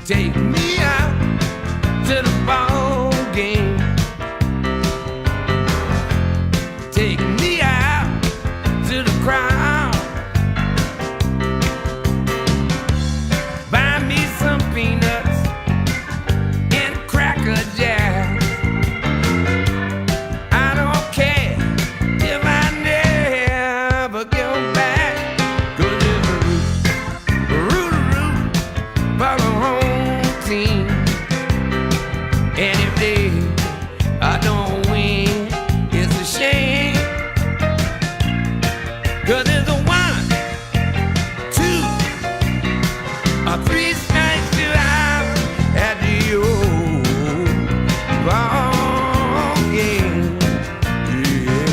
Take me out to the ball game. Take me out to the crowd. Buy me some peanuts and Cracker Jacks. I don't care if I never get back, 'cause it's a root for the home team. And if I don't win, it's a shame, 'cause it's a 1, 2, or 3 strikes to out at the old ball game. Yeah.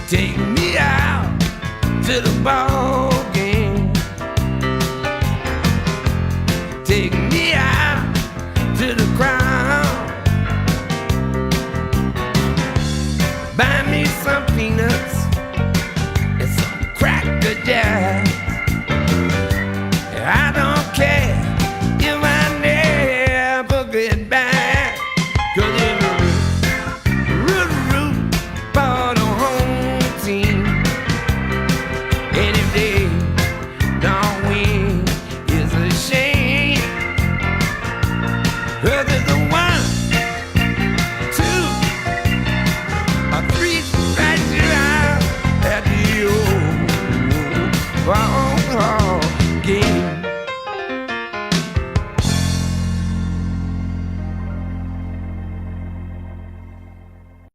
Take me out to the ball game. Take me out to the crowd. Buy me some peanuts and some Cracker Jacks. I don't care if I never get back, 'cause it's a root for the home team. And if they